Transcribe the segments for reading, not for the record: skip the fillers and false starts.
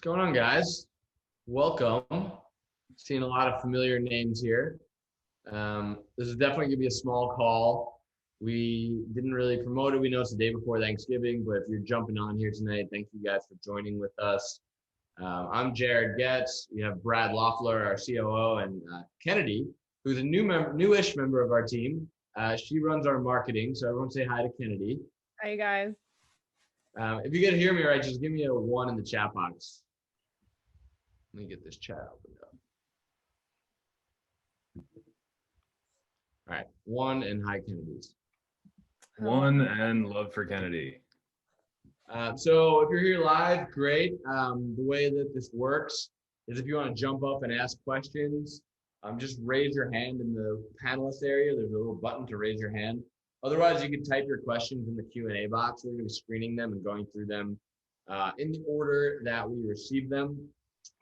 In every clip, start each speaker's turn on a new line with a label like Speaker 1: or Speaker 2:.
Speaker 1: What's going on, guys? Welcome. Seeing a lot of familiar names here. This is definitely going to be a small call. We didn't really promote it. We know it's the day before Thanksgiving, but if you're jumping on here tonight, thank you guys for joining with us. I'm Jared Goetz. We have Brad Loeffler, our COO, and Kennedy, who's a newish member of our team. She runs our marketing, so everyone say hi to Kennedy.
Speaker 2: Hi, guys.
Speaker 1: If you can hear me right, just give me a 1 in the chat box. Let me get this chat opened up. All right, 1 and hi, Kennedy's.
Speaker 3: 1 and love for Kennedy.
Speaker 1: So if you're here live, great. The way that this works is if you want to jump up and ask questions, just raise your hand in the panelist area. There's a little button to raise your hand. Otherwise, you can type your questions in the Q&A box. We're going to be screening them and going through them in the order that we receive them.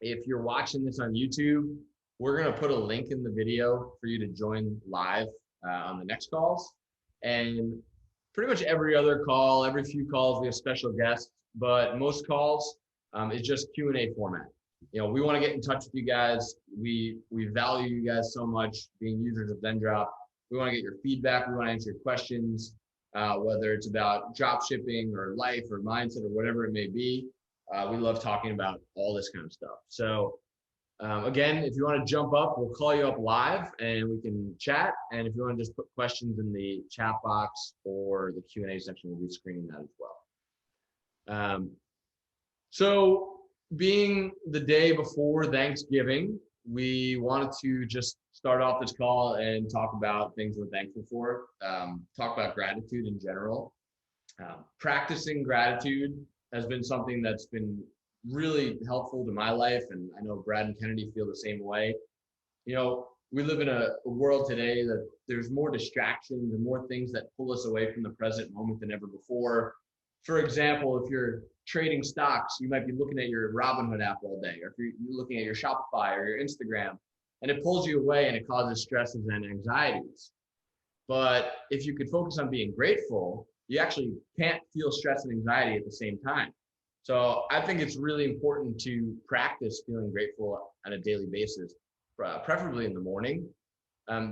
Speaker 1: If you're watching this on YouTube, we're going to put a link in the video for you to join live on the next calls. And pretty much every other call, every few calls, we have special guests, but most calls is just Q&A format. You know, we want to get in touch with you guys. We value you guys so much being users of Zendrop. We want to get your feedback. We want to answer your questions, whether it's about drop shipping or life or mindset or whatever it may be. We love talking about all this kind of stuff. So again, if you want to jump up, we'll call you up live and we can chat. And if you want to just put questions in the chat box or the Q&A section, we'll be screening that as well. So being the day before Thanksgiving, we wanted to just start off this call and talk about things we're thankful for, talk about gratitude in general. Practicing gratitude has been something that's been really helpful to my life, and I know Brad and Kennedy feel the same way. You know, we live in a world today that there's more distractions and more things that pull us away from the present moment than ever before. For example, if you're trading stocks, you might be looking at your Robinhood app all day, or if you're looking at your Shopify or your Instagram, and it pulls you away and it causes stresses and anxieties. But if you could focus on being grateful, you actually can't feel stress and anxiety at the same time. So I think it's really important to practice feeling grateful on a daily basis, preferably in the morning.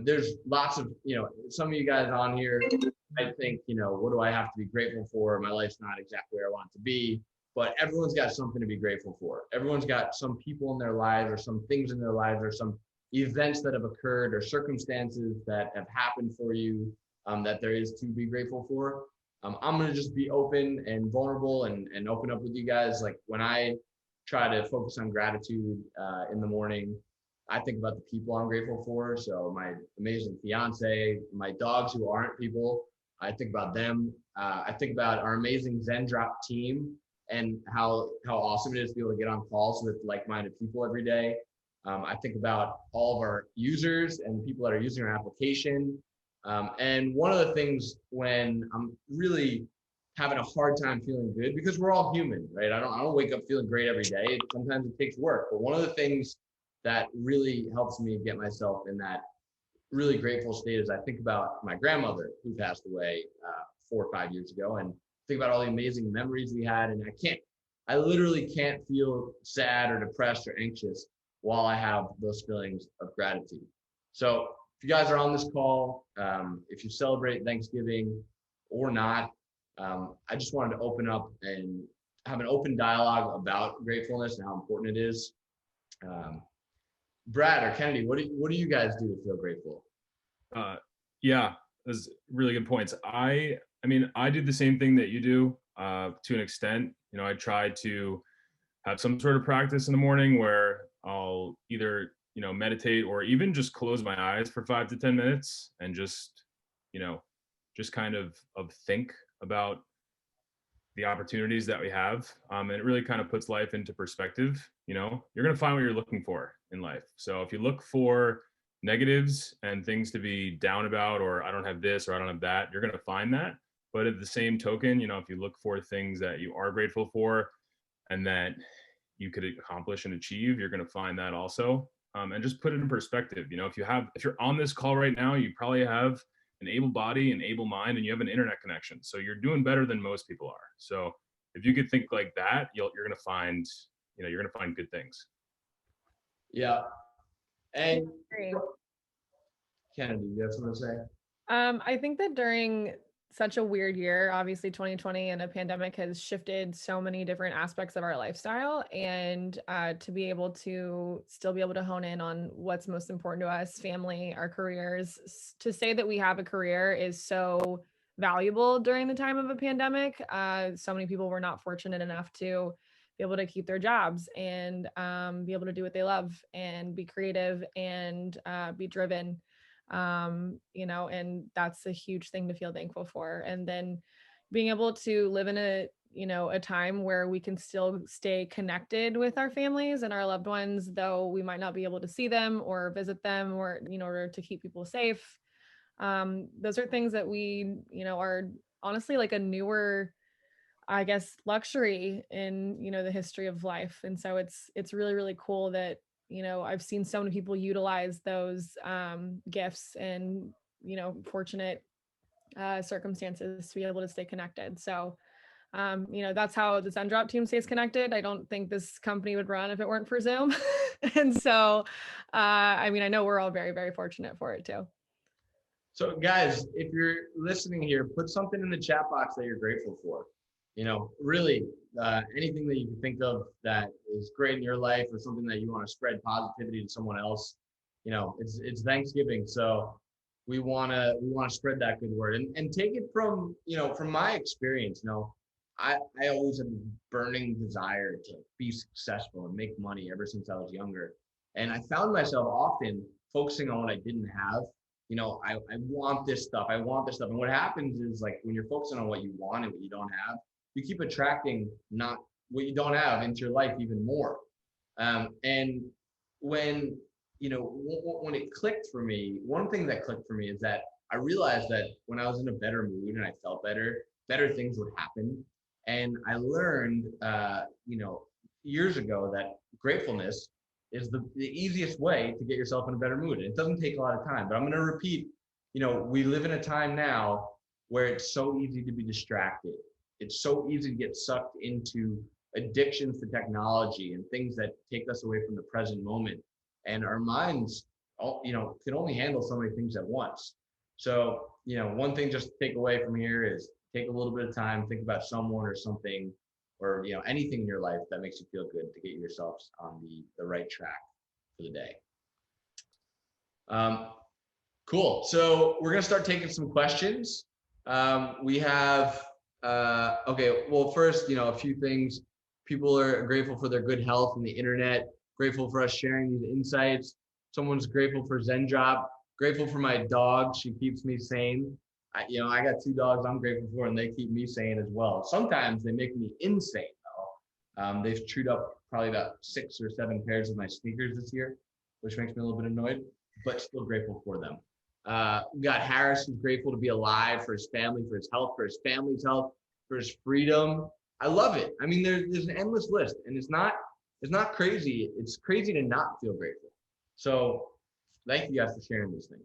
Speaker 1: There's lots of, some of you guys on here, I think, what do I have to be grateful for? My life's not exactly where I want it to be, but everyone's got something to be grateful for. Everyone's got some people in their lives or some things in their lives or some events that have occurred or circumstances that have happened for you that there is to be grateful for. I'm going to just be open and vulnerable and open up with you guys. Like when I try to focus on gratitude in the morning, I think about the people I'm grateful for. So my amazing fiance, my dogs who aren't people, I think about them. I think about our amazing Zendrop team and how awesome it is to be able to get on calls with like-minded people every day. I think about all of our users and people that are using our application. And one of the things when I'm really having a hard time feeling good, because we're all human, right? I don't wake up feeling great every day. Sometimes it takes work. But one of the things that really helps me get myself in that really grateful state is I think about my grandmother who passed away 4 or 5 years ago, and think about all the amazing memories we had. And I literally can't feel sad or depressed or anxious while I have those feelings of gratitude. So if you guys are on this call, if you celebrate Thanksgiving or not, I just wanted to open up and have an open dialogue about gratefulness and how important it is. Brad or Kennedy, what do you guys do to feel grateful?
Speaker 3: Yeah, those really good points. I mean, I do the same thing that you do to an extent. I try to have some sort of practice in the morning where I'll either meditate or even just close my eyes for 5 to 10 minutes and just kind of think about the opportunities that we have. And it really kind of puts life into perspective. You're going to find what you're looking for in life. So if you look for negatives and things to be down about, or I don't have this or I don't have that, you're going to find that. But at the same token, if you look for things that you are grateful for and that you could accomplish and achieve, you're going to find that also. And just put it in perspective. If you're on this call right now, you probably have an able body, an able mind, and you have an internet connection. So you're doing better than most people are. So if you could think like that, you're going to find you're going to find good things.
Speaker 1: Yeah. And
Speaker 2: I agree.
Speaker 1: Kennedy, you have something to say?
Speaker 2: I think that during such a weird year, obviously 2020 and a pandemic has shifted so many different aspects of our lifestyle, and to be able to still be able to hone in on what's most important to us, family, our careers, to say that we have a career is so valuable during the time of a pandemic. So many people were not fortunate enough to be able to keep their jobs and be able to do what they love and be creative and be driven. And that's a huge thing to feel thankful for. And then being able to live in a time where we can still stay connected with our families and our loved ones, though we might not be able to see them or visit them, or in order to keep people safe. Those are things that we, are honestly like a newer, I guess, luxury in, the history of life. And so it's really, really cool that, I've seen so many people utilize those gifts and, fortunate circumstances to be able to stay connected. So, that's how the Zendrop team stays connected. I don't think this company would run if it weren't for Zoom. And so, I know we're all very, very fortunate for it too.
Speaker 1: So guys, if you're listening here, put something in the chat box that you're grateful for. Really, anything that you can think of that is great in your life, or something that you want to spread positivity to someone else. It's Thanksgiving, so we want to spread that good word and take it from my experience. I always had a burning desire to be successful and make money ever since I was younger, and I found myself often focusing on what I didn't have. I want this stuff. I want this stuff. And what happens is, like, when you're focusing on what you want and what you don't have, you keep attracting not what you don't have into your life even more. And when it clicked for me, one thing that clicked for me is that I realized that when I was in a better mood and I felt better things would happen. And I learned, years ago, that gratefulness is the easiest way to get yourself in a better mood. And it doesn't take a lot of time, but I'm going to repeat, we live in a time now where it's so easy to be distracted. It's so easy to get sucked into addictions to technology and things that take us away from the present moment. And our minds, can only handle so many things at once. So, one thing just to take away from here is take a little bit of time, think about someone or something, or anything in your life that makes you feel good to get yourselves on the right track for the day. Cool. So we're gonna start taking some questions. We have okay. Well, first, a few things. People are grateful for their good health and the internet. Grateful for us sharing these insights. Someone's grateful for Zendrop. Grateful for my dog. She keeps me sane. I got 2 dogs I'm grateful for, and they keep me sane as well. Sometimes they make me insane though. They've chewed up probably about 6 or 7 pairs of my sneakers this year, which makes me a little bit annoyed, but still grateful for them. We got Harris, who's grateful to be alive, for his family, for his health, for his family's health, for his freedom. I love it. There's an endless list, and it's not crazy. It's crazy to not feel grateful. So thank you guys for sharing these things.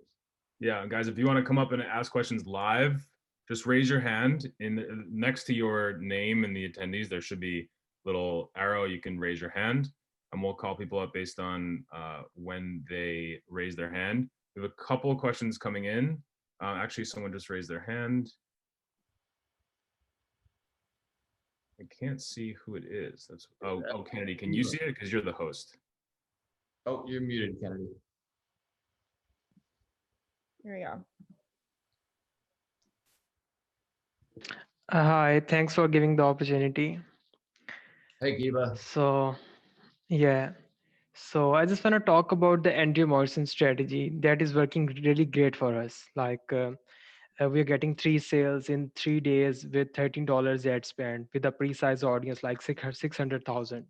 Speaker 3: Yeah, guys, if you want to come up and ask questions live, just raise your hand. Next to your name and the attendees, there should be a little arrow. You can raise your hand, and we'll call people up based on when they raise their hand. We have a couple of questions coming in. Actually, someone just raised their hand. I can't see who it is. Oh, Kennedy, can you see it? Because you're the host.
Speaker 1: Oh, you're muted, Kennedy.
Speaker 2: Here we go.
Speaker 4: Hi, thanks for giving the opportunity.
Speaker 1: Hey, Giba.
Speaker 4: So I just want to talk about the Andrew Morrison strategy that is working really great for us. We're getting 3 sales in 3 days with $13 ad spend with a precise audience like 600,000.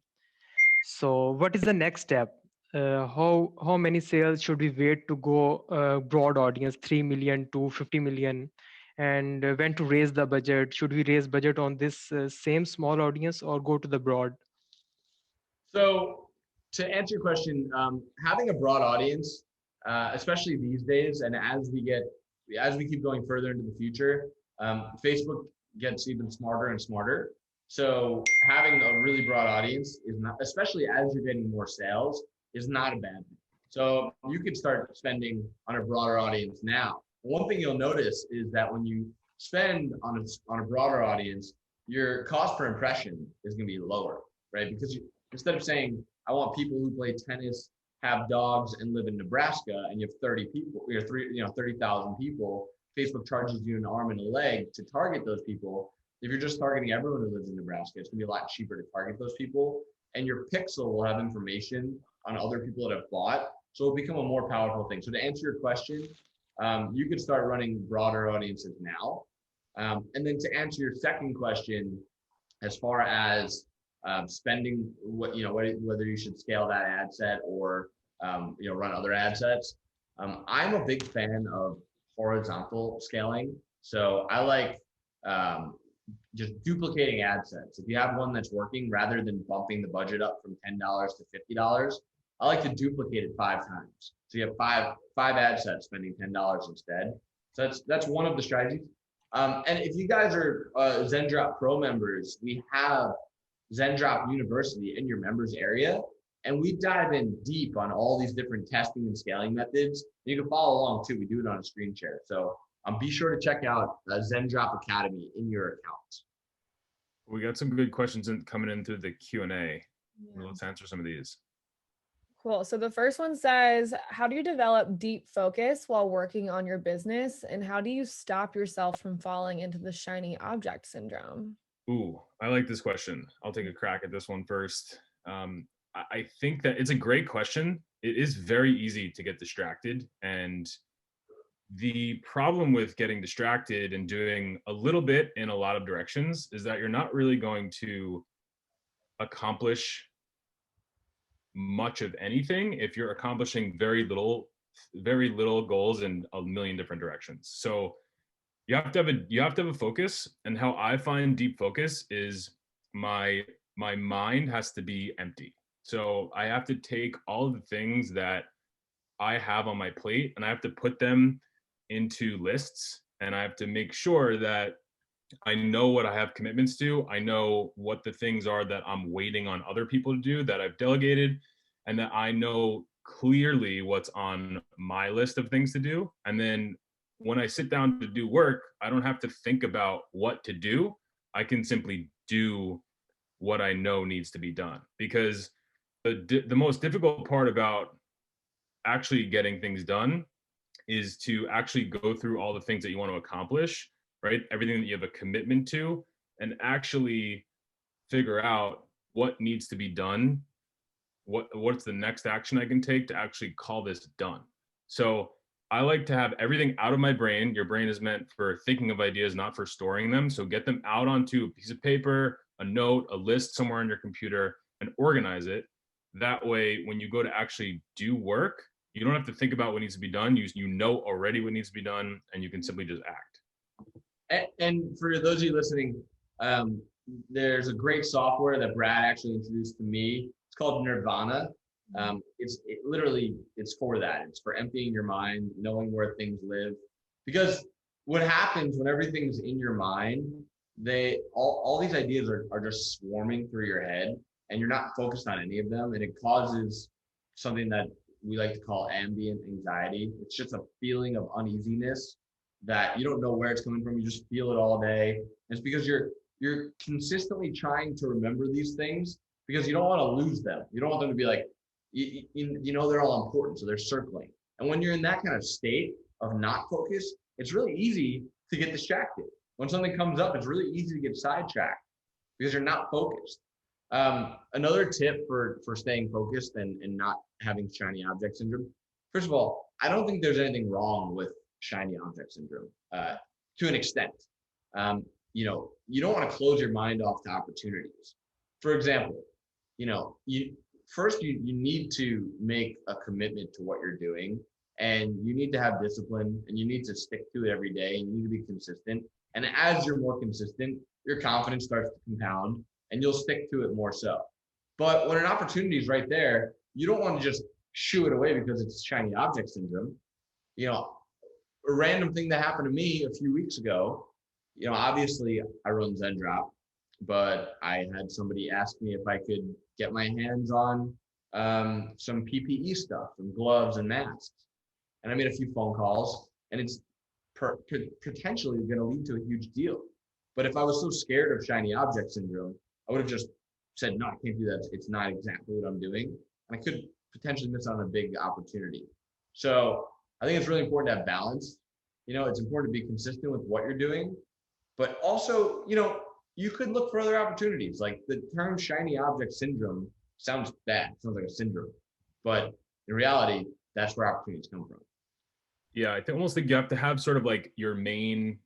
Speaker 4: So what is the next step? How many sales should we wait to go broad audience, 3 million to 50 million? And when to raise the budget? Should we raise budget on this same small audience or go to the broad?
Speaker 1: So to answer your question, having a broad audience, especially these days, and as we keep going further into the future, Facebook gets even smarter and smarter. So having a really broad audience is not, especially as you're getting more sales, is not a bad thing. So you could start spending on a broader audience now. One thing you'll notice is that when you spend on a broader audience, your cost per impression is going to be lower, right? Because instead of saying, I want people who play tennis, have dogs, and live in Nebraska, and you have 30 people, 30,000 people, Facebook charges you an arm and a leg to target those people. If you're just targeting everyone who lives in Nebraska, it's gonna be a lot cheaper to target those people. And your pixel will have information on other people that have bought. So it'll become a more powerful thing. So to answer your question, you could start running broader audiences now. And then to answer your second question, as far as spending, whether you should scale that ad set or run other ad sets, I'm a big fan of horizontal scaling. So I like just duplicating ad sets. If you have one that's working, rather than bumping the budget up from $10 to $50, I like to duplicate it 5 times. So you have five ad sets spending $10 instead. So that's one of the strategies. And if you guys are Zendrop Pro members, we have Zendrop University in your members area, and we dive in deep on all these different testing and scaling methods. And you can follow along too. We do it on a screen share. So be sure to check out Zendrop Academy in your account.
Speaker 3: We got some good questions coming in through the Q&A. Let's answer some of these.
Speaker 2: Cool. So the first one says, how do you develop deep focus while working on your business? And how do you stop yourself from falling into the shiny object syndrome?
Speaker 3: Ooh, I like this question. I'll take a crack at this one first. I think that it's a great question. It is very easy to get distracted. And the problem with getting distracted and doing a little bit in a lot of directions is that you're not really going to accomplish much of anything if you're accomplishing very little goals in a million different directions. So you have to have a focus. And how I find deep focus is my mind has to be empty. So I have to take all of the things that I have on my plate and I have to put them into lists, and I have to make sure that I know what I have commitments to. I know what the things are that I'm waiting on other people to do that I've delegated, and that I know clearly what's on my list of things to do. And then when I sit down to do work, I don't have to think about what to do. I can simply do what I know needs to be done. Because the most difficult part about actually getting things done is to actually go through all the things that you want to accomplish, right? Everything that you have a commitment to, and actually figure out what needs to be done. What's the next action I can take to actually call this done? So I like to have everything out of my brain. Your brain is meant for thinking of ideas, not for storing them. So get them out onto a piece of paper, a note, a list somewhere on your computer, and organize it. That way, when you go to actually do work, you don't have to think about what needs to be done. You know already what needs to be done, and you can simply just act.
Speaker 1: And for those of you listening, there's a great software that Brad actually introduced to me. It's called Nirvana. It's for that. It's for emptying your mind, knowing where things live. Because what happens when everything's in your mind, all these ideas are just swarming through your head, and you're not focused on any of them, and it causes something that we like to call ambient anxiety. It's just a feeling of uneasiness that you don't know where it's coming from. You just feel it all day. And it's because you're consistently trying to remember these things because you don't want to lose them. You don't want them to be like, they're all important, so they're circling. And when you're in that kind of state of not focus, it's really easy to get distracted. When something comes up, it's really easy to get sidetracked because you're not focused. Another tip for staying focused and not having shiny object syndrome. First of all, I don't think there's anything wrong with shiny object syndrome to an extent. You don't want to close your mind off to opportunities. For example, you need to make a commitment to what you're doing, and you need to have discipline, and you need to stick to it every day, and you need to be consistent. And as you're more consistent, your confidence starts to compound, and you'll stick to it more so. But when an opportunity is right there, you don't want to just shoo it away because it's shiny object syndrome. A random thing that happened to me a few weeks ago, obviously I run Zendrop. but I had somebody ask me if I could get my hands on some PPE stuff, some gloves and masks. And I made a few phone calls, and it's potentially going to lead to a huge deal. But if I was so scared of shiny object syndrome, I would have just said, no, I can't do that. It's not exactly what I'm doing. And I could potentially miss on a big opportunity. So I think it's really important to have balance. It's important to be consistent with what you're doing, but also, you could look for other opportunities. Like the term shiny object syndrome sounds bad. It sounds like a syndrome, but in reality, that's where opportunities come from.
Speaker 3: Yeah, I think almost like you have to have sort of like your main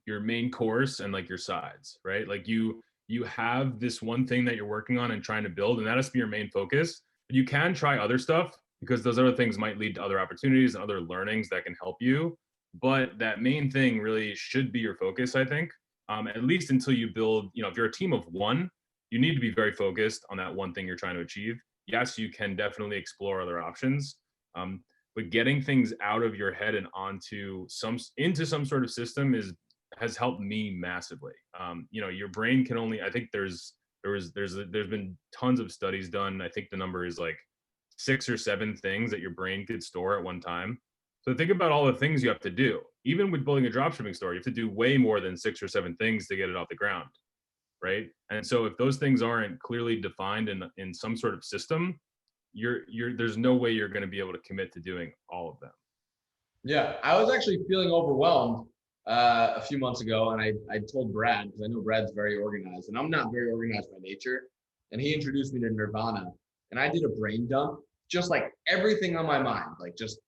Speaker 3: course and like your sides, right? Like you have this one thing that you're working on and trying to build, and that has to be your main focus. But you can try other stuff because those other things might lead to other opportunities and other learnings that can help you. But that main thing really should be your focus, I think. At least until you build, if you're a team of one, you need to be very focused on that one thing you're trying to achieve. Yes, you can definitely explore other options. But getting things out of your head and into some sort of system has helped me massively. Your brain can only, I think there's been tons of studies done. I think the number is like 6 or 7 things that your brain could store at one time. So think about all the things you have to do. Even with building a dropshipping store, you have to do way more than 6 or 7 things to get it off the ground, right? And so if those things aren't clearly defined in some sort of system, there's no way you're going to be able to commit to doing all of them.
Speaker 1: Yeah, I was actually feeling overwhelmed a few months ago, and I told Brad, because I know Brad's very organized, and I'm not very organized by nature, and he introduced me to Nirvana, and I did a brain dump, just like everything on my mind, like just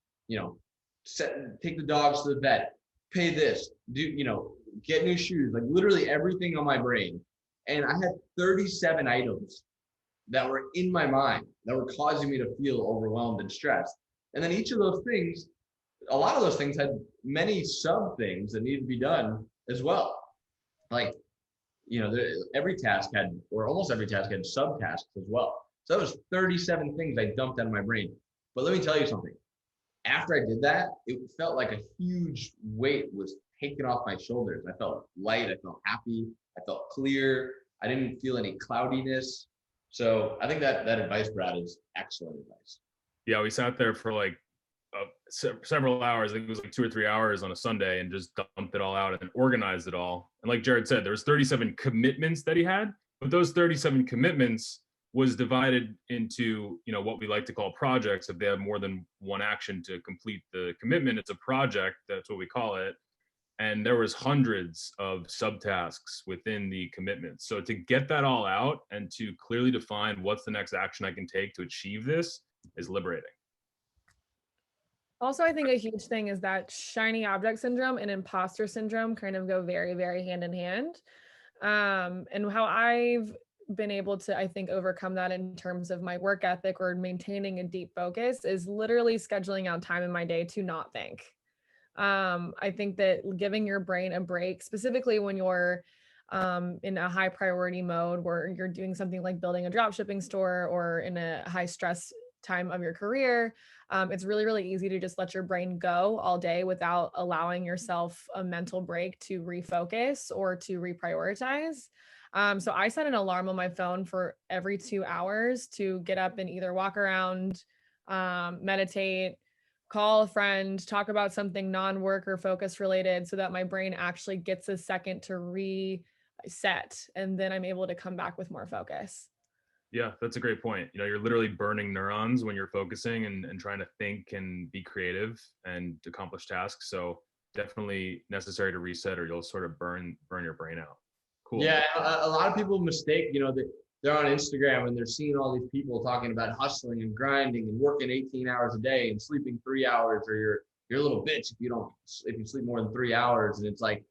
Speaker 1: take the dogs to the vet, pay this, get new shoes, like literally everything on my brain, and I had 37 items that were in my mind that were causing me to feel overwhelmed and stressed. And then each of those things, a lot of those things had many sub things that needed to be done as well. Like, every task had, or almost every task had subtasks as well. So that was 37 things I dumped out of my brain. But let me tell you something. After I did that, it felt like a huge weight was taken off my shoulders. I felt light. I felt happy. I felt clear. I didn't feel any cloudiness. So I think that advice, Brad, is excellent advice.
Speaker 3: Yeah, we sat there for like several hours. I think it was like 2 or 3 hours on a Sunday, and just dumped it all out and organized it all. And like Jared said, there was 37 commitments that he had, but those 37 commitments was divided into, what we like to call projects. If they have more than one action to complete the commitment, it's a project. That's what we call it. And there was hundreds of subtasks within the commitment. So to get that all out and to clearly define what's the next action I can take to achieve this is liberating.
Speaker 2: Also, I think a huge thing is that shiny object syndrome and imposter syndrome kind of go very, very hand in hand. And how I've been able to, I think, overcome that in terms of my work ethic or maintaining a deep focus is literally scheduling out time in my day to not think. I think that giving your brain a break, specifically when you're in a high priority mode where you're doing something like building a dropshipping store or in a high stress time of your career, it's really, really easy to just let your brain go all day without allowing yourself a mental break to refocus or to reprioritize. So I set an alarm on my phone for every 2 hours to get up and either walk around, meditate, call a friend, talk about something non-work or focus related so that my brain actually gets a second to reset, and then I'm able to come back with more focus.
Speaker 3: Yeah, that's a great point. You're literally burning neurons when you're focusing and trying to think and be creative and accomplish tasks. So definitely necessary to reset, or you'll sort of burn your brain out. Cool.
Speaker 1: Yeah, a lot of people mistake, they're on Instagram and they're seeing all these people talking about hustling and grinding and working 18 hours a day and sleeping 3 hours, or you're a little bitch if you sleep more than 3 hours. And it's like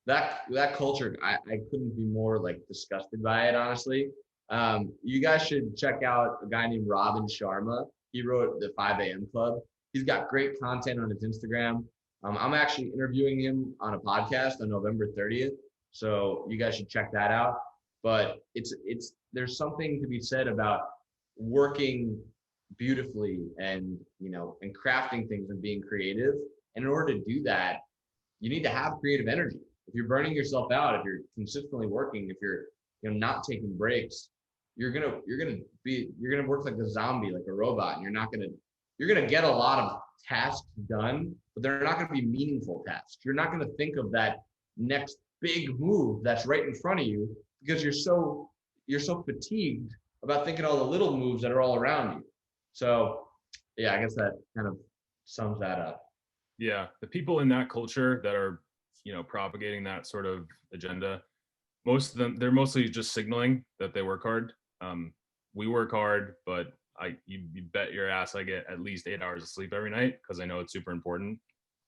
Speaker 1: that culture, I couldn't be more like disgusted by it, honestly. You guys should check out a guy named Robin Sharma. He wrote the 5 a.m. Club. He's got great content on his Instagram. I'm actually interviewing him on a podcast on November 30th. So you guys should check that out. But there's something to be said about working beautifully and crafting things and being creative. And in order to do that, you need to have creative energy. If you're burning yourself out, if you're consistently working, if you're not taking breaks, you're gonna work like a zombie, like a robot, and you're gonna get a lot of tasks done, but they're not gonna be meaningful tasks. You're not gonna think of that next big move that's right in front of you because you're so fatigued about thinking all the little moves that are all around you. So yeah, I guess that kind of sums that up.
Speaker 3: Yeah, the people in that culture that are, propagating that sort of agenda, most of them, they're mostly just signaling that they work hard. We work hard, but you bet your ass I get at least 8 hours of sleep every night because I know it's super important.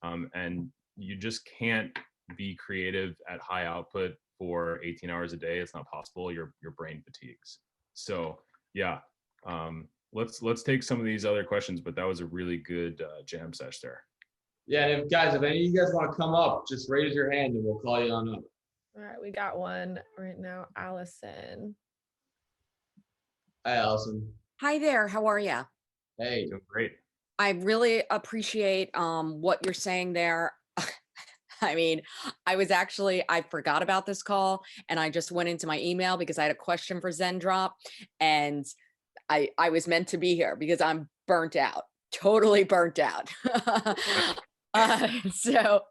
Speaker 3: And you just can't be creative at high output for 18 hours a day. It's not possible. Your brain fatigues. So yeah, let's take some of these other questions, but that was a really good jam sesh there.
Speaker 1: Yeah, and if any of you guys want to come up, just raise your hand and we'll call you on up.
Speaker 2: All right, we got one right now. Allison.
Speaker 1: Hi, Allison.
Speaker 5: Hi there. How are you?
Speaker 1: Hey.
Speaker 3: Doing great.
Speaker 5: I really appreciate what you're saying there. I mean, I forgot about this call and I just went into my email because I had a question for Zendrop, and I was meant to be here because I'm burnt out, totally burnt out. So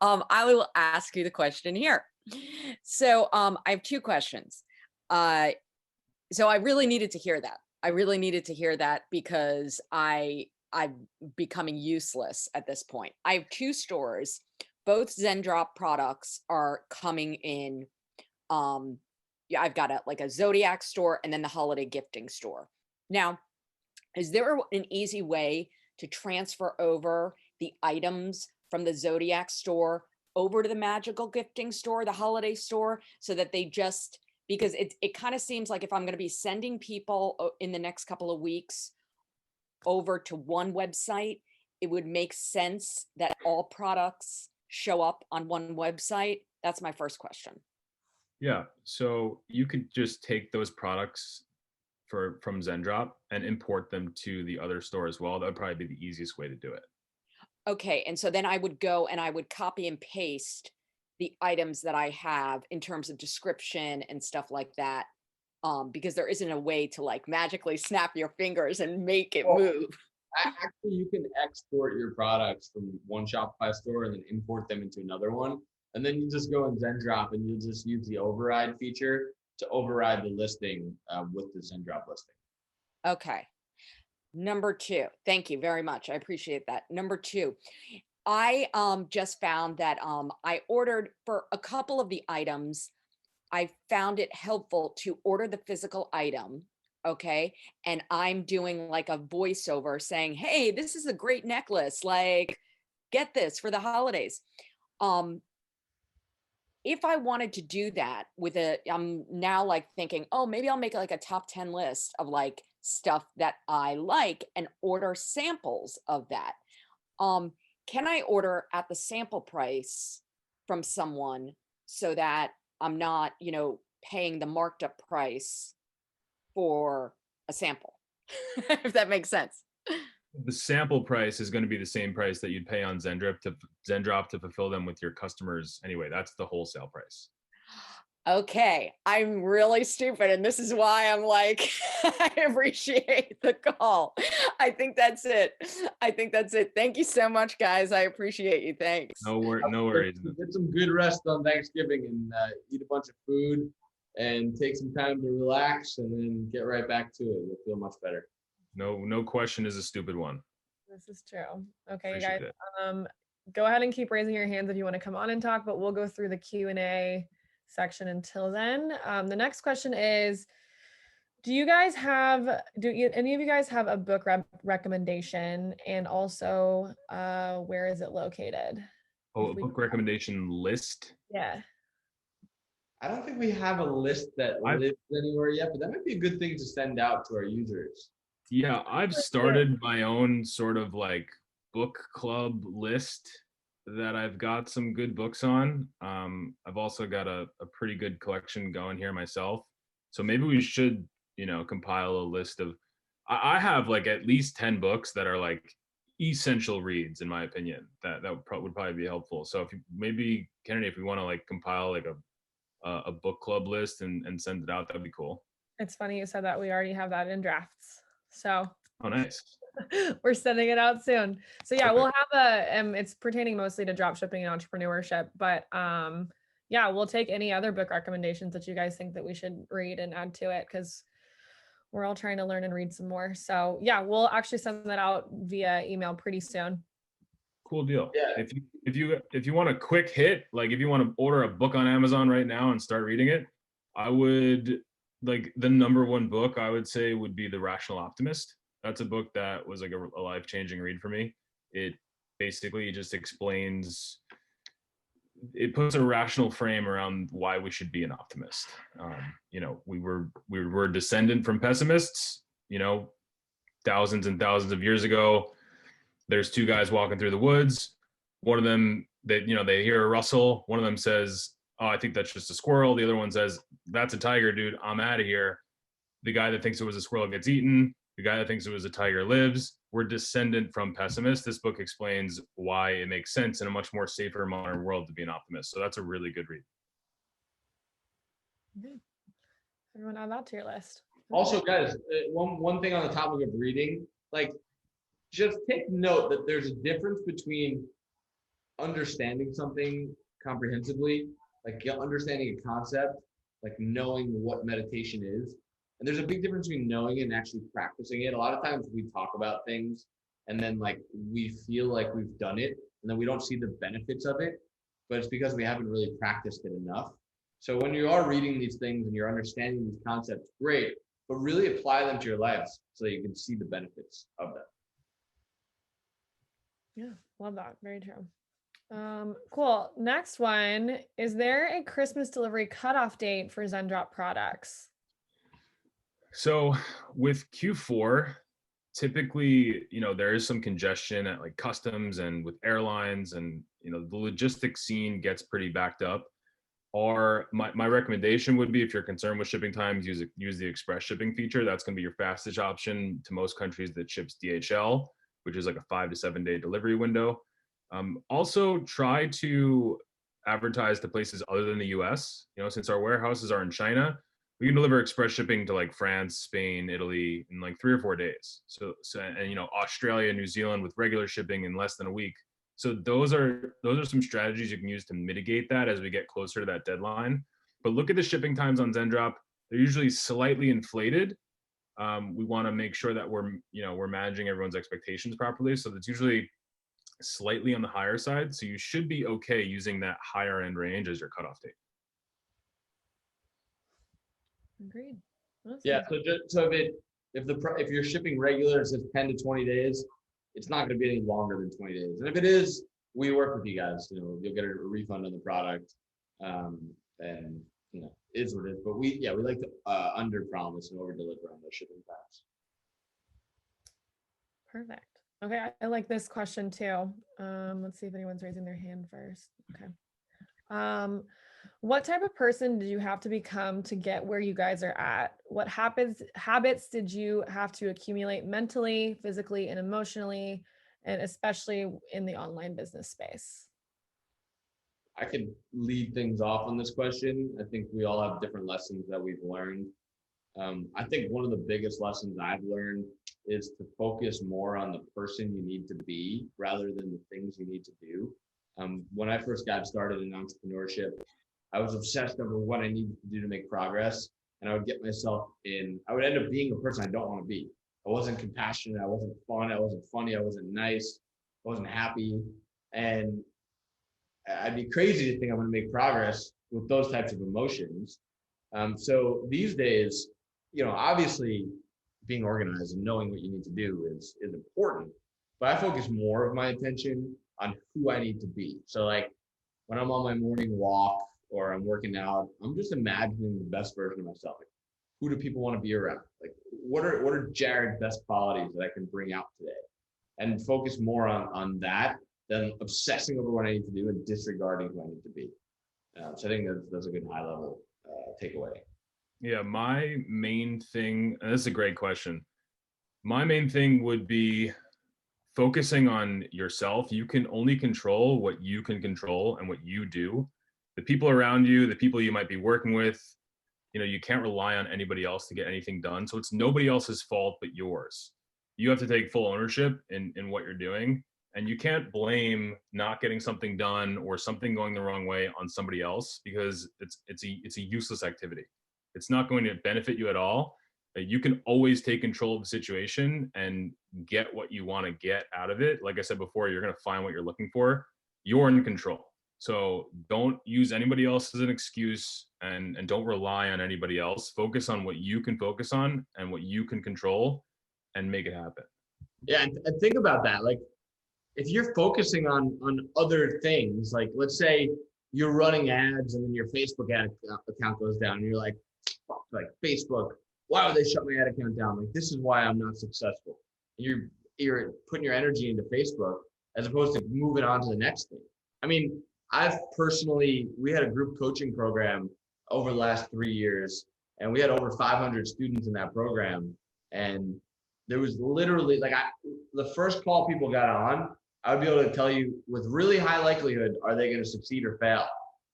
Speaker 5: I will ask you the question here. So I have two questions. So I really needed to hear that. I really needed to hear that because I'm becoming useless at this point. I have two stores. Both Zendrop products are coming in. Yeah, I've got a Zodiac store and then the holiday gifting store. Now, is there an easy way to transfer over the items from the Zodiac store over to the magical gifting store, the holiday store, so that they just, because it kind of seems like if I'm going to be sending people in the next couple of weeks over to one website, it would make sense that all products show up on one website. That's my first question.
Speaker 3: Yeah, so you could just take those products from Zendrop and import them to the other store as well. That would probably be the easiest way to do it.
Speaker 5: Okay, and so then I would go and I would copy and paste the items that I have in terms of description and stuff like that, because there isn't a way to like magically snap your fingers and make it move.
Speaker 1: Actually, you can export your products from one Shopify store and then import them into another one. And then you just go in Zendrop and you just use the override feature to override the listing with the Zendrop listing.
Speaker 5: Okay. Number two, thank you very much. I appreciate that. Number two, I just found that I ordered for a couple of the items. I found it helpful to order the physical item. Okay. And I'm doing like a voiceover saying, hey, this is a great necklace. Like, get this for the holidays. If I wanted to do that I'm now like thinking, oh, maybe I'll make like a top 10 list of like stuff that I like and order samples of that. Can I order at the sample price from someone so that I'm not, paying the marked up price for a sample, if that makes sense?
Speaker 3: The sample price is going to be the same price that you'd pay on Zendrop to fulfill them with your customers. Anyway, that's the wholesale price.
Speaker 5: Okay, I'm really stupid, and this is why I'm like, I appreciate the call. I think that's it. Thank you so much, guys. I appreciate you. Thanks.
Speaker 3: No worries.
Speaker 1: Get some good rest on Thanksgiving and eat a bunch of food and take some time to relax and then get right back to it. You'll feel much better.
Speaker 3: No question is a stupid one.
Speaker 2: This is true. Okay,
Speaker 3: Appreciate
Speaker 2: guys, go ahead and keep raising your hands if you want to come on and talk, but we'll go through the Q&A section until then. The next question is, do any of you guys have a book recommendation, and also where is it located?
Speaker 3: Oh, a book recommendation list?
Speaker 2: Yeah.
Speaker 1: I don't think we have a list that lives anywhere yet, but that might be a good thing to send out to our users.
Speaker 3: Yeah, I've started my own sort of like book club list that I've got some good books on. I've also got a pretty good collection going here myself. So maybe we should, compile a list of, I have like at least 10 books that are like essential reads, in my opinion, that would probably be helpful. So if you, maybe Kennedy, if we want to like compile like a a book club list and send it out, that'd be cool.
Speaker 2: It's funny you said that. We already have that in drafts. So
Speaker 3: Oh, nice.
Speaker 2: we're sending it out soon. So yeah,
Speaker 3: Perfect.
Speaker 2: we'll have it's pertaining mostly to dropshipping and entrepreneurship, but yeah, we'll take any other book recommendations that you guys think that we should read and add to it, because we're all trying to learn and read some more. So yeah, we'll actually send that out via email pretty soon.
Speaker 3: Cool deal.
Speaker 1: Yeah.
Speaker 3: If you want a quick hit, like if you want to order a book on Amazon right now and start reading it, I would, like, the number one book I would say would be The Rational Optimist. That's a book that was like a life-changing read for me. It basically just explains, it puts a rational frame around why we should be an optimist. You know, we were descendant from pessimists, you know, thousands and thousands of years ago. There's two guys walking through the woods. One of them, they hear a rustle. One of them says, "Oh, I think that's just a squirrel." The other one says, "That's a tiger, dude. I'm out of here." The guy that thinks it was a squirrel gets eaten. The guy that thinks it was a tiger lives. We're descendant from pessimists. This book explains why it makes sense in a much more safer modern world to be an optimist. So that's a really good read.
Speaker 2: Good. Everyone add that to your list.
Speaker 1: Also, guys, one thing on the topic of reading, like, just take note that there's a difference between understanding something comprehensively, like understanding a concept, like knowing what meditation is. And there's a big difference between knowing it and actually practicing it. A lot of times we talk about things and then like we feel like we've done it and then we don't see the benefits of it, but it's because we haven't really practiced it enough. So when you are reading these things and you're understanding these concepts, great, but really apply them to your lives so that you can see the benefits of them.
Speaker 2: Yeah, love that. Very true. Cool. Next one. Is there a Christmas delivery cutoff date for Zendrop products?
Speaker 3: So with Q4, typically, you know, there is some congestion at like customs and with airlines, and, you know, the logistics scene gets pretty backed up. My recommendation would be, if you're concerned with shipping times, use the express shipping feature. That's going to be your fastest option to most countries that ships DHL, which is like a 5 to 7 day delivery window. Also try to advertise to places other than the US. You know, since our warehouses are in China, we can deliver express shipping to like France, Spain, Italy in like 3 or 4 days. So and, you know, Australia, New Zealand with regular shipping in less than a week. So those are some strategies you can use to mitigate that as we get closer to that deadline. But look at the shipping times on Zendrop. They're usually slightly inflated. We want to make sure that we're managing everyone's expectations properly. So that's usually slightly on the higher side. So you should be okay using that higher end range as your cutoff date.
Speaker 2: Agreed.
Speaker 1: Yeah. So if you're shipping regular, it says 10 to 20 days, it's not going to be any longer than 20 days. And if it is, we work with you guys. You know, you'll get a refund on the product, and you know, it is what it is. But we like to under promise and over deliver on those shipping times.
Speaker 2: Perfect. Okay, I like this question too. Let's see if anyone's raising their hand first. Okay. What type of person did you have to become to get where you guys are at? What habits did you have to accumulate mentally, physically, and emotionally, and especially in the online business space?
Speaker 1: I could lead things off on this question. I think we all have different lessons that we've learned. I think one of the biggest lessons I've learned is to focus more on the person you need to be rather than the things you need to do. When I first got started in entrepreneurship, I was obsessed over what I needed to do to make progress. And I would get myself I would end up being a person I don't want to be. I wasn't compassionate. I wasn't fun. I wasn't funny. I wasn't nice. I wasn't happy. And I'd be crazy to think I'm going to make progress with those types of emotions. So these days, you know, obviously being organized and knowing what you need to do is important, but I focus more of my attention on who I need to be. So like when I'm on my morning walk or I'm working out, I'm just imagining the best version of myself. Like, who do people want to be around? Like what are Jared's best qualities that I can bring out today? And focus more on that than obsessing over what I need to do and disregarding who I need to be. So I think that's a good high level takeaway.
Speaker 3: Yeah, my main thing, and this is a great question. My main thing would be focusing on yourself. You can only control what you can control and what you do. the people around you, the people you might be working with, you know, you can't rely on anybody else to get anything done. So it's nobody else's fault but yours. You have to take full ownership in what you're doing. And you can't blame not getting something done or something going the wrong way on somebody else, because it's a useless activity. It's not going to benefit you at all. You can always take control of the situation and get what you want to get out of it. Like I said before, you're going to find what you're looking for. You're in control. So don't use anybody else as an excuse, and don't rely on anybody else. Focus on what you can focus on and what you can control, and make it happen.
Speaker 1: Yeah, and think about that. Like, if you're focusing on other things, like let's say you're running ads and then your Facebook ad account goes down, and you're like Facebook, why would they shut my ad account down? Like, this is why I'm not successful. You're putting your energy into Facebook as opposed to moving on to the next thing. I mean, we had a group coaching program over the last 3 years, and we had over 500 students in that program. And there was literally the first call people got on, I would be able to tell you with really high likelihood, are they going to succeed or fail?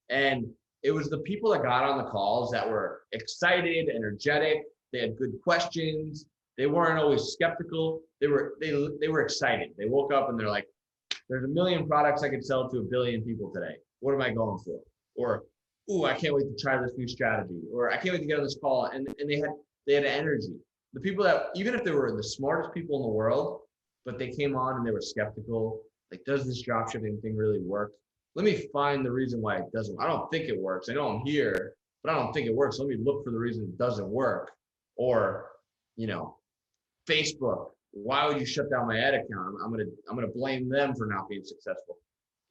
Speaker 1: And it was the people that got on the calls that were excited, energetic. They had good questions. They weren't always skeptical. They were excited. They woke up and they're like, there's 1 million products I could sell to 1 billion people today. What am I going for? Or, ooh, I can't wait to try this new strategy. Or I can't wait to get on this call. And they had energy. The people that, even if they were the smartest people in the world, but they came on and they were skeptical, like, does this dropshipping thing really work? Let me find the reason why it doesn't. I don't think it works. I know I'm here, but I don't think it works. Let me look for the reason it doesn't work. Or, you know, Facebook, why would you shut down my ad account? I'm gonna blame them for not being successful.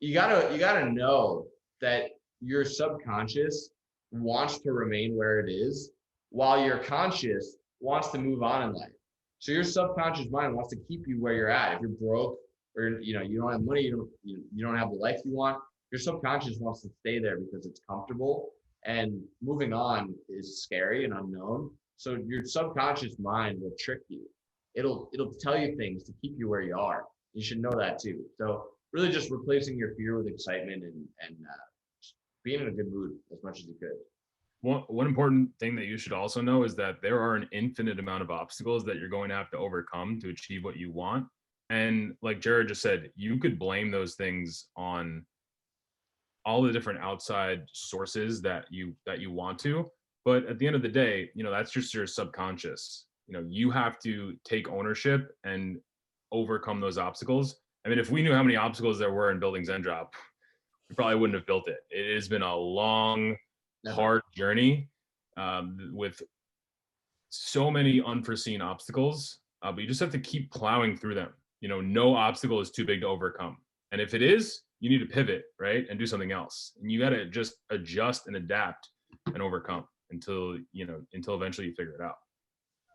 Speaker 1: You gotta know that your subconscious wants to remain where it is, while your conscious wants to move on in life. So your subconscious mind wants to keep you where you're at. If you're broke, or you don't have money, you don't have the life you want, your subconscious wants to stay there because it's comfortable, and moving on is scary and unknown. So your subconscious mind will trick you. It'll tell you things to keep you where you are. You should know that too. So really just replacing your fear with excitement, and being in a good mood as much as you could.
Speaker 3: One important thing that you should also know is that there are an infinite amount of obstacles that you're going to have to overcome to achieve what you want. And like Jared just said, you could blame those things on all the different outside sources that you want to, but at the end of the day, that's just your subconscious. You have to take ownership and overcome those obstacles. I mean, if we knew how many obstacles there were in building Zendrop, we probably wouldn't have built it. It has been a long, hard journey with so many unforeseen obstacles, but you just have to keep plowing through them. No obstacle is too big to overcome. And if it is, you need to pivot, right? And do something else. And you got to just adjust and adapt and overcome until eventually you figure it out.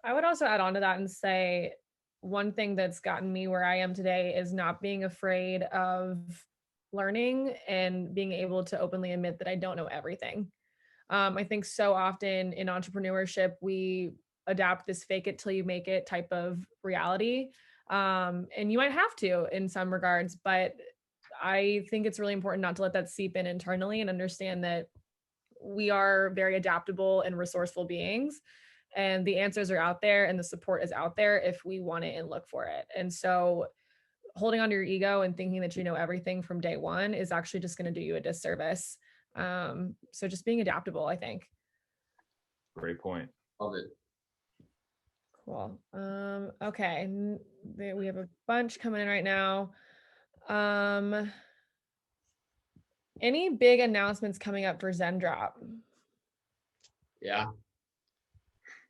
Speaker 2: I would also add on to that and say, one thing that's gotten me where I am today is not being afraid of learning and being able to openly admit that I don't know everything. I think so often in entrepreneurship, we adapt this fake it till you make it type of reality. And you might have to in some regards, but I think it's really important not to let that seep in internally, and understand that we are very adaptable and resourceful beings, and the answers are out there and the support is out there if we want it and look for it. And so holding on to your ego and thinking that you know everything from day one is actually just going to do you a disservice. So just being adaptable, I think.
Speaker 3: Great point.
Speaker 1: Love it.
Speaker 2: Cool. Okay. We have a bunch coming in right now. Any big announcements coming up for Zendrop?
Speaker 1: Yeah,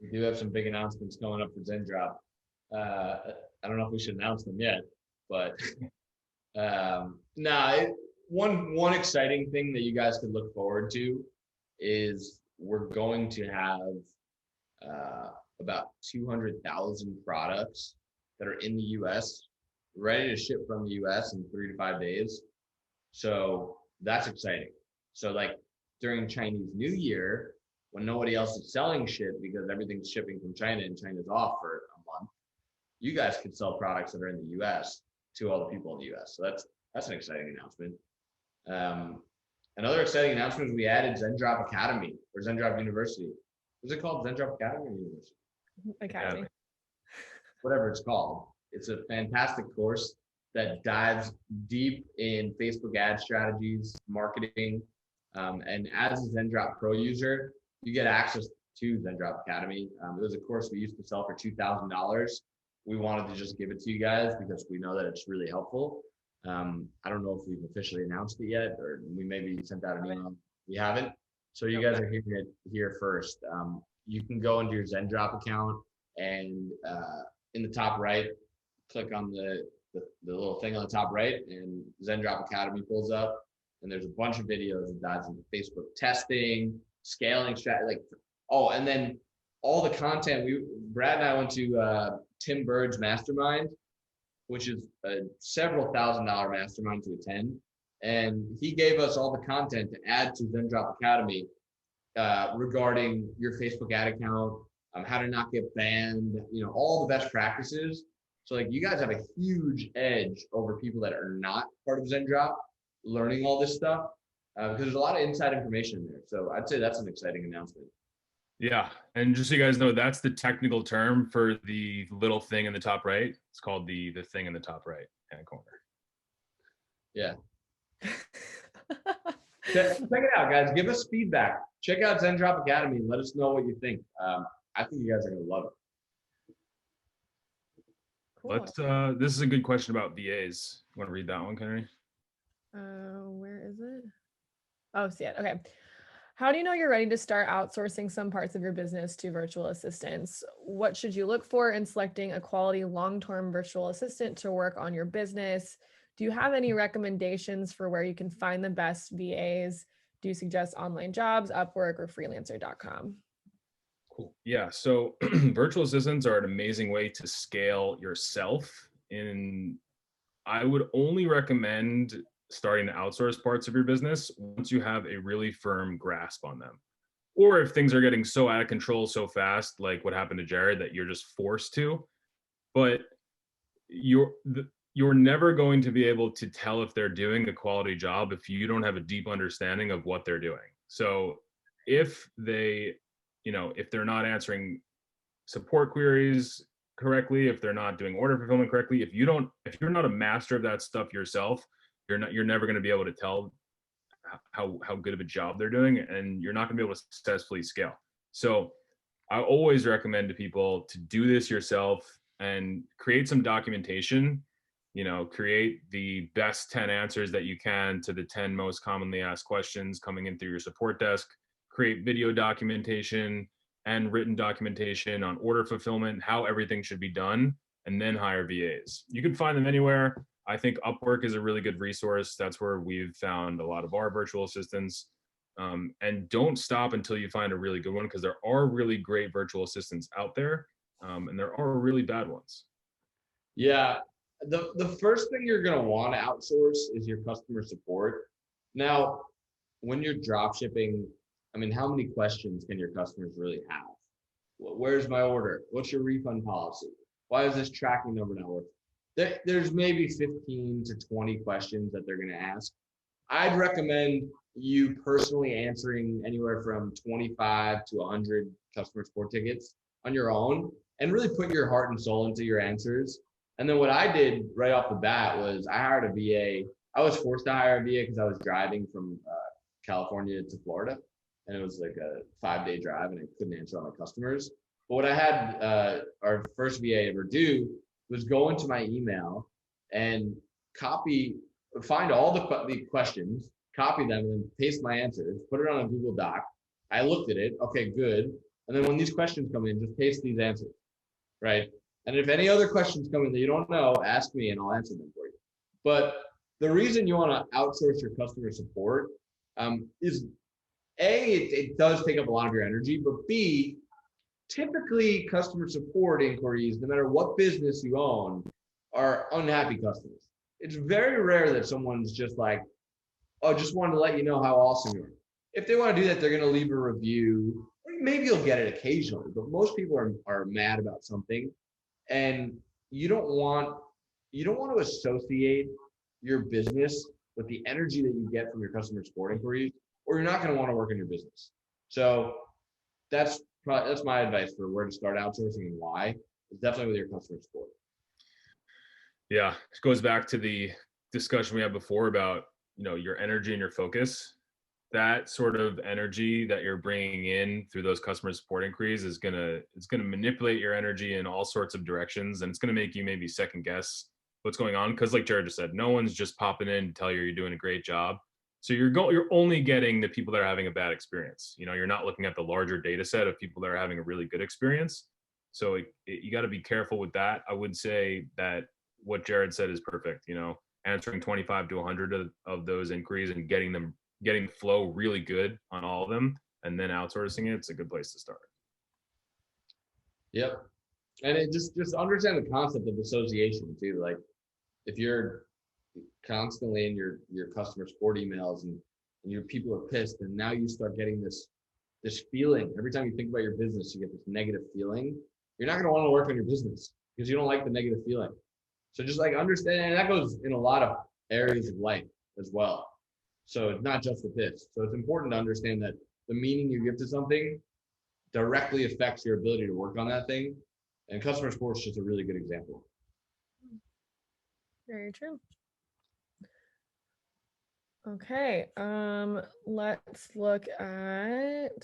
Speaker 1: we do have some big announcements coming up for Zendrop. I don't know if we should announce them yet, but one exciting thing that you guys could look forward to is we're going to have about 200,000 products that are in the US ready to ship from the US in 3 to 5 days. So that's exciting. So like during Chinese New Year, when nobody else is selling shit because everything's shipping from China and China's off for a month, you guys could sell products that are in the US to all the people in the US. So that's an exciting announcement. Another exciting announcement is we added Zendrop Academy or Zendrop University. Is it called Zendrop Academy or University?
Speaker 2: Academy.
Speaker 1: Whatever it's called. It's a fantastic course that dives deep in Facebook ad strategies, marketing, and as a Zendrop Pro user, you get access to Zendrop Academy. It was a course we used to sell for $2,000. We wanted to just give it to you guys because we know that it's really helpful. I don't know if we've officially announced it yet, or we maybe sent out an email. We haven't. So you guys are hearing it here first. You can go into your Zendrop account and in the top right, click on the little thing on the top right, and Zendrop Academy pulls up. And there's a bunch of videos that dives into Facebook testing, scaling strategy, and then all the content. Brad and I went to Tim Bird's mastermind, which is a several $1,000 mastermind to attend. And he gave us all the content to add to Zendrop Academy regarding your Facebook ad account, how to not get banned, all the best practices. So you guys have a huge edge over people that are not part of Zendrop learning all this stuff because there's a lot of inside information in there. So I'd say that's an exciting announcement.
Speaker 3: Yeah. And just so you guys know, that's the technical term for the little thing in the top right. It's called the thing in the top right hand corner.
Speaker 1: Yeah. Check it out, guys. Give us feedback. Check out Zendrop Academy and let us know what you think. I think you guys are going to love it.
Speaker 2: Cool.
Speaker 3: This is a good question about VAs. You want to read that one, Henry?
Speaker 2: Where is it? Oh, see it. Okay. How do you know you're ready to start outsourcing some parts of your business to virtual assistants? What should you look for in selecting a quality long-term virtual assistant to work on your business? Do you have any recommendations for where you can find the best VAs? Do you suggest online jobs, Upwork, or freelancer.com?
Speaker 3: Cool. Yeah. So virtual assistants are an amazing way to scale yourself. I would only recommend starting to outsource parts of your business once you have a really firm grasp on them. Or if things are getting so out of control so fast, like what happened to Jared, that you're just forced to. But you're never going to be able to tell if they're doing a quality job if you don't have a deep understanding of what they're doing. So if they're not answering support queries correctly, if they're not doing order fulfillment correctly, if you're not a master of that stuff yourself, you're never going to be able to tell how good of a job they're doing, and you're not going to be able to successfully scale. So I always recommend to people to do this yourself and create some documentation. Create the best 10 answers that you can to the 10 most commonly asked questions coming in through your support desk. Create video documentation and written documentation on order fulfillment, how everything should be done, and then hire VAs. You can find them anywhere. I think Upwork is a really good resource. That's where we've found a lot of our virtual assistants. And don't stop until you find a really good one, because there are really great virtual assistants out there, and there are really bad ones.
Speaker 1: Yeah. The first thing you're going to want to outsource is your customer support. Now, when you're drop shipping, how many questions can your customers really have? Where's my order? What's your refund policy? Why is this tracking number not working? There's maybe 15 to 20 questions that they're going to ask. I'd recommend you personally answering anywhere from 25 to 100 customer support tickets on your own and really put your heart and soul into your answers. And then what I did right off the bat was I hired a VA. I was forced to hire a VA because I was driving from California to Florida, and it was like a 5-day drive and I couldn't answer all my customers. But what I had our first VA ever do was go into my email and find all the questions, copy them, and then paste my answers, put it on a Google Doc. I looked at it, okay, good. And then when these questions come in, just paste these answers, right? And if any other questions come in that you don't know, ask me and I'll answer them for you. But the reason you want to outsource your customer support is A, it does take up a lot of your energy, but B, typically customer support inquiries, no matter what business you own, are unhappy customers. It's very rare that someone's just like, oh, just wanted to let you know how awesome you are. If they want to do that, they're going to leave a review. Maybe you'll get it occasionally, but most people are mad about something. And you don't want to associate your business with the energy that you get from your customer support inquiries, or you're not going to want to work in your business. So that's my advice for where to start outsourcing and why. It's definitely with your customer support.
Speaker 3: Yeah, it goes back to the discussion we had before about, your energy and your focus. That sort of energy that you're bringing in through those customer support inquiries it's gonna manipulate your energy in all sorts of directions, and it's gonna make you maybe second guess what's going on. Because like Jared just said, no one's just popping in to tell you you're doing a great job. So you're only getting the people that are having a bad experience. You're not looking at the larger data set of people that are having a really good experience. So you got to be careful with that. I would say that what Jared said is perfect. Answering 25 to 100 of those inquiries and getting the flow really good on all of them, and then outsourcing it's a good place to start.
Speaker 1: Yep. And it just understand the concept of association too. Like if you're constantly in your customer support emails and your people are pissed, and now you start getting this feeling every time you think about your business, you get this negative feeling. You're not going to want to work on your business because you don't like the negative feeling. So just like understand, and that goes in a lot of areas of life as well. So it's not just the piss. So it's important to understand that the meaning you give to something directly affects your ability to work on that thing. And customer support is just a really good example.
Speaker 2: Very true. Okay, let's look at,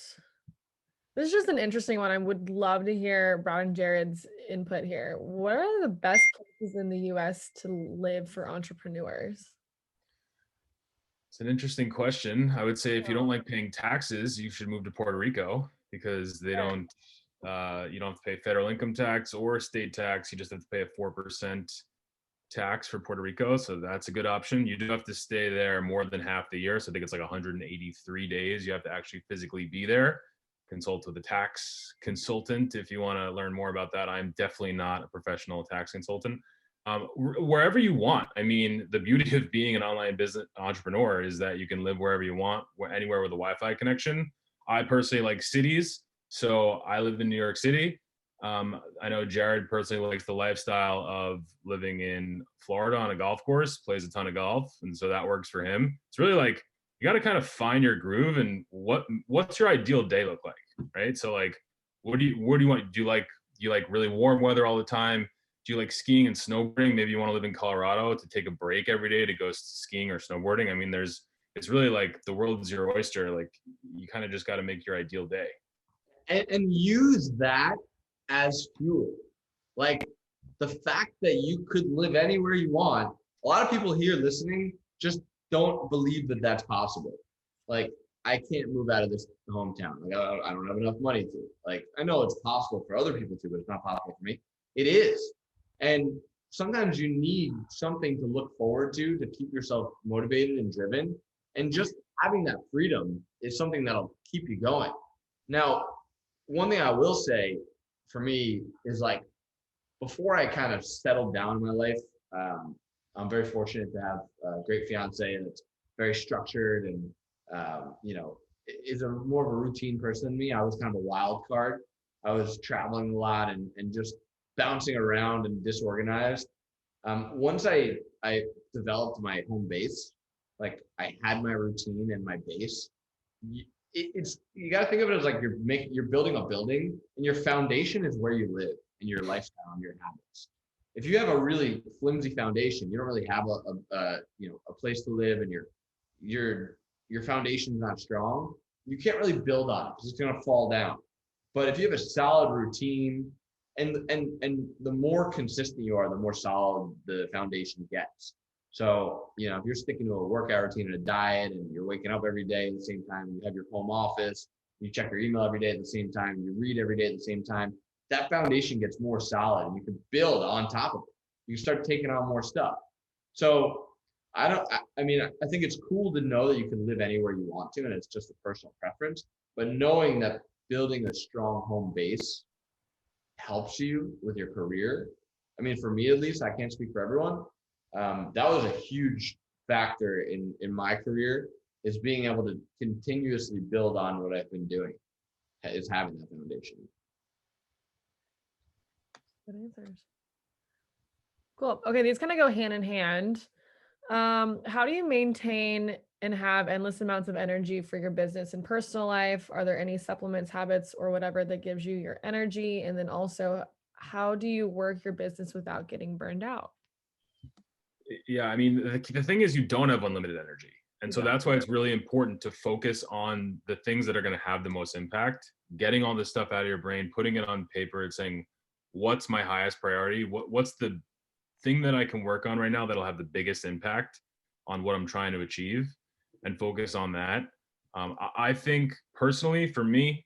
Speaker 2: this is just an interesting one. I would love to hear Brad and Jared's input here. What are the best places in the US to live for entrepreneurs?
Speaker 3: It's an interesting question. I would say if you don't like paying taxes, you should move to Puerto Rico, because they don't, you don't have to pay federal income tax or state tax. You just have to pay a 4% tax for Puerto Rico. So that's a good option. You do have to stay there more than half the year. So I think it's like 183 days. You have to actually physically be there. Consult with a tax consultant if you want to learn more about that. I'm definitely not a professional tax consultant. Wherever you want. I mean, the beauty of being an online business entrepreneur is that you can live wherever you want, anywhere with a Wi-Fi connection. I personally like cities, so I live in New York City. I know Jared personally likes the lifestyle of living in Florida on a golf course, plays a ton of golf, and so that works for him. It's really like you got to kind of find your groove and what's your ideal day look like, right? So like, what do you want? Do you like really warm weather all the time? Do you like skiing and snowboarding? Maybe you want to live in Colorado to take a break every day to go skiing or snowboarding. I mean, it's really like the world's your oyster. Like you kind of just got to make your ideal day.
Speaker 1: And use that as fuel. Like the fact that you could live anywhere you want. A lot of people here listening just don't believe that that's possible. Like I can't move out of this hometown. Like I don't have enough money to. Like I know it's possible for other people to, but it's not possible for me. It is. And sometimes you need something to look forward to keep yourself motivated and driven. And just having that freedom is something that'll keep you going. Now, one thing I will say for me is like, before I kind of settled down in my life, I'm very fortunate to have a great fiance that's very structured and, is a more of a routine person than me. I was kind of a wild card. I was traveling a lot and just bouncing around and disorganized. Once I developed my home base, like I had my routine and my base, you got to think of it as like you're building a building, and your foundation is where you live and your lifestyle and your habits. If you have a really flimsy foundation, you don't really have a place to live, and your foundation's not strong, you can't really build on it because it's going to fall down. But if you have a solid routine, and the more consistent you are, the more solid the foundation gets. So, if you're sticking to a workout routine and a diet, and you're waking up every day at the same time, you have your home office, you check your email every day at the same time, you read every day at the same time, that foundation gets more solid and you can build on top of it. You start taking on more stuff. So I think it's cool to know that you can live anywhere you want to, and it's just a personal preference, but knowing that building a strong home base helps you with your career. I mean, for me at least, I can't speak for everyone. That was a huge factor in my career, is being able to continuously build on what I've been doing, is having that foundation.
Speaker 2: Good answers. Cool. Okay, these kind of go hand in hand. How do you maintain and have endless amounts of energy for your business and personal life? Are there any supplements, habits, or whatever that gives you your energy? And then also, how do you work your business without getting burned out?
Speaker 3: Yeah, I mean, the thing is, you don't have unlimited energy. And so
Speaker 2: Yeah.
Speaker 3: that's why it's really important to focus on the things that are going to have the most impact, getting all this stuff out of your brain, putting it on paper and saying, what's my highest priority? What's the thing that I can work on right now that'll have the biggest impact on what I'm trying to achieve, and focus on that. I think personally, for me,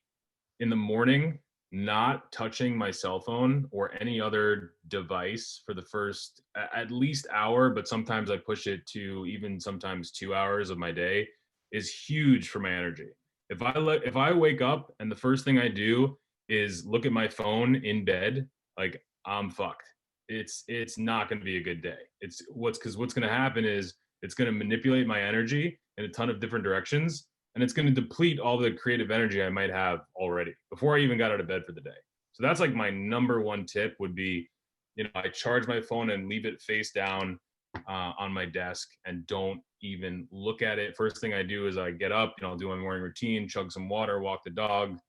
Speaker 3: in the morning, not touching my cell phone or any other device for the first at least hour, but sometimes I push it to even sometimes 2 hours of my day, is huge for my energy. If I wake up and the first thing I do is look at my phone in bed, like, I'm fucked. It's not going to be a good day. Because what's going to happen is it's going to manipulate my energy in a ton of different directions, and it's going to deplete all the creative energy I might have already before I even got out of bed for the day. So that's like my number one tip would be, I charge my phone and leave it face down on my desk and don't even look at it. First thing I do is I get up, I'll do my morning routine, chug some water, walk the dog,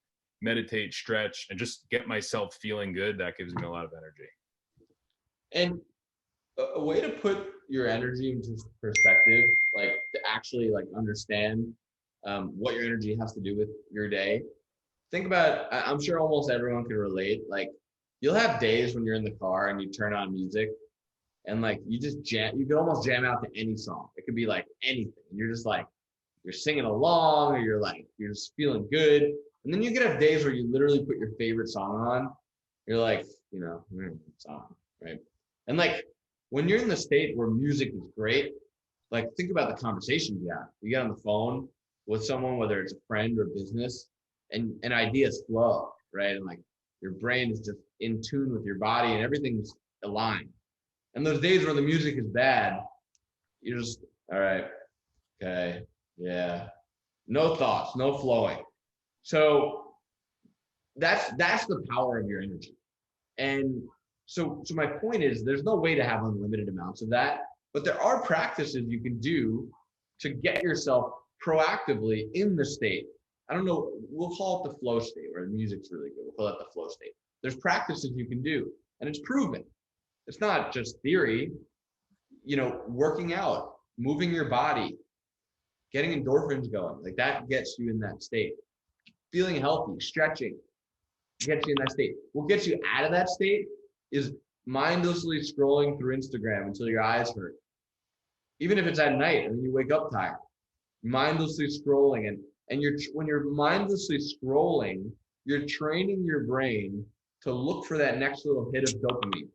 Speaker 3: meditate, stretch, and just get myself feeling good. That gives me a lot of energy.
Speaker 1: And a way to put your energy into perspective, like to actually like understand what your energy has to do with your day. Think about, I'm sure almost everyone can relate. Like you'll have days when you're in the car and you turn on music and like you could almost jam out to any song. It could be like anything. You're just like, you're singing along, or you're just feeling good. And then you could have days where you literally put your favorite song on. You're like, song, right? And like when you're in the state where music is great, like think about the conversation you have. You get on the phone with someone, whether it's a friend or business, and ideas flow, right? And like your brain is just in tune with your body and everything's aligned. And those days where the music is bad, you're just, all right, okay, yeah, no thoughts, no flowing. So that's the power of your energy. And so my point is, there's no way to have unlimited amounts of that, but there are practices you can do to get yourself proactively in the state. I don't know, we'll call it the flow state, where the music's really good. We'll call it the flow state. There's practices you can do, and it's proven. It's not just theory. Working out, moving your body, getting endorphins going, like that gets you in that state. Feeling healthy, stretching, gets you in that state. What gets you out of that state is mindlessly scrolling through Instagram until your eyes hurt. Even if it's at night and then you wake up tired, mindlessly scrolling, and when you're mindlessly scrolling, you're training your brain to look for that next little hit of dopamine.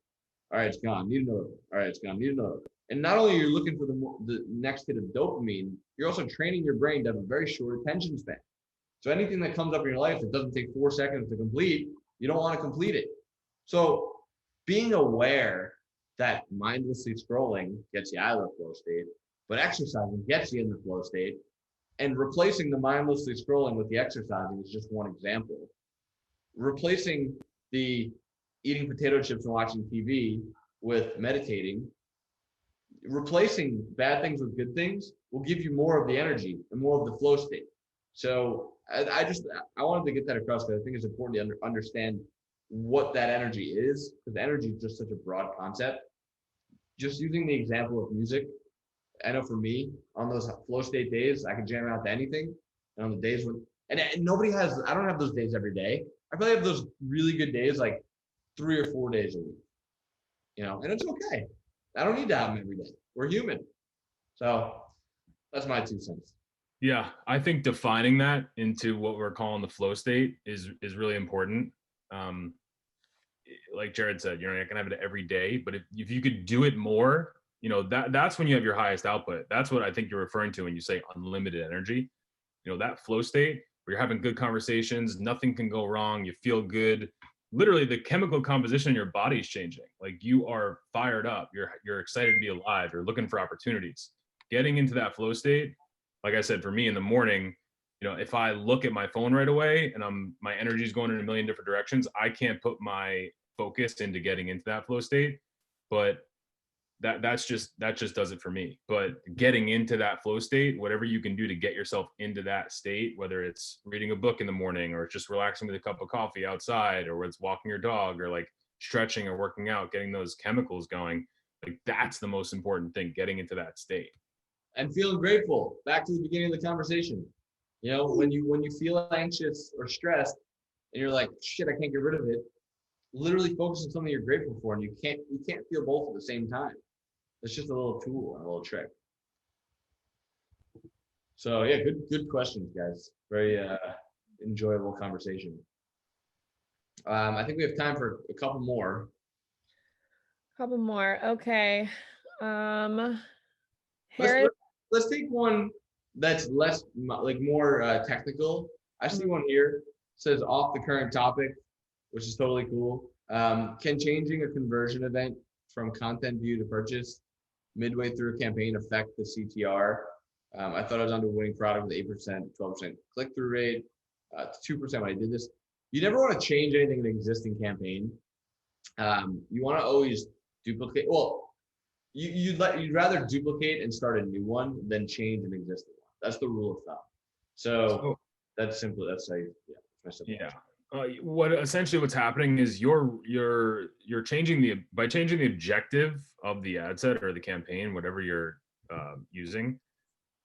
Speaker 1: All right, it's gone. Need another. All right, it's gone. Need another. And not only are you looking for the next hit of dopamine, you're also training your brain to have a very short attention span. So anything that comes up in your life that doesn't take 4 seconds to complete, you don't want to complete it. So being aware that mindlessly scrolling gets you out of the flow state, but exercising gets you in the flow state, and replacing the mindlessly scrolling with the exercising is just one example. Replacing the eating potato chips and watching TV with meditating, replacing bad things with good things will give you more of the energy and more of the flow state. So I wanted to get that across, because I think it's important to understand what that energy is, because energy is just such a broad concept. Just using the example of music, I know for me, on those flow state days, I can jam out to anything. And on the days when, and nobody has, I don't have those days every day. I probably have those really good days like 3 or 4 days a week, and it's okay. I don't need to have them every day. We're human. So that's my 2 cents.
Speaker 3: Yeah, I think defining that into what we're calling the flow state is really important. Like Jared said, you're not gonna have it every day, but if you could do it more, that's when you have your highest output. That's what I think you're referring to when you say unlimited energy. That flow state where you're having good conversations, nothing can go wrong, you feel good. Literally, the chemical composition in your body is changing. Like you are fired up, you're excited to be alive, you're looking for opportunities. Getting into that flow state, like I said, for me in the morning, if I look at my phone right away and my energy is going in a million different directions, I can't put my focus into getting into that flow state. But that just does it for me. But getting into that flow state, whatever you can do to get yourself into that state, whether it's reading a book in the morning or just relaxing with a cup of coffee outside, or whether it's walking your dog or like stretching or working out, getting those chemicals going, like that's the most important thing, getting into that state.
Speaker 1: And feeling grateful. Back to the beginning of the conversation. You know, when you feel anxious or stressed and you're like, shit, I can't get rid of it, literally focus on something you're grateful for, and you can't feel both at the same time. It's just a little tool and a little trick. So yeah, good questions, guys. Very enjoyable conversation. I think we have time for a couple more.
Speaker 2: Okay.
Speaker 1: Let's take one that's less like more technical. I see one here. It says off the current topic, which is totally cool. Can changing a conversion event from content view to purchase midway through a campaign affect the CTR? I thought I was onto a winning product with 8%, 12% click-through rate, 2% when I did this. You never want to change anything in an existing campaign. You want to always duplicate. Well, you'd rather duplicate and start a new one than change an existing one. That's the rule of thumb. So that's simple. That's how that's my simple.
Speaker 3: What's happening is you're changing by changing the objective of the ad set or the campaign, whatever you're using,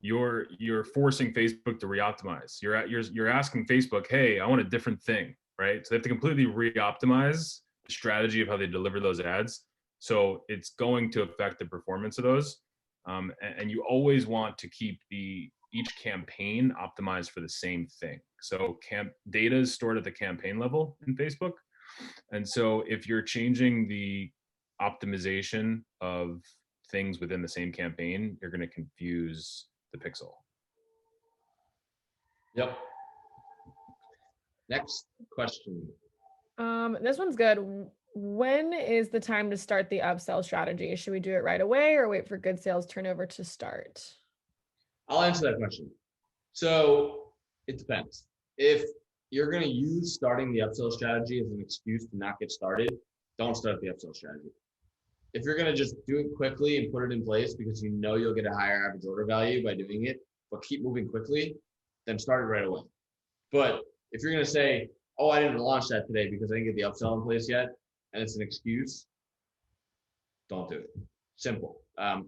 Speaker 3: you're forcing Facebook to reoptimize. You're asking Facebook, hey, I want a different thing, right? So they have to completely reoptimize the strategy of how they deliver those ads. So it's going to affect the performance of those. And you always want to keep each campaign optimized for the same thing. So data is stored at the campaign level in Facebook. And so if you're changing the optimization of things within the same campaign, you're going to confuse the pixel.
Speaker 1: Yep. Next question.
Speaker 2: This one's good. When is the time to start the upsell strategy? Should we do it right away or wait for good sales turnover to start?
Speaker 1: I'll answer that question. So it depends. If you're going to use starting the upsell strategy as an excuse to not get started, don't start the upsell strategy. If you're going to just do it quickly and put it in place because you know you'll get a higher average order value by doing it, but keep moving quickly, then start it right away. But if you're going to say, oh, I didn't launch that today because I didn't get the upsell in place yet, and it's an excuse, don't do it. Simple. But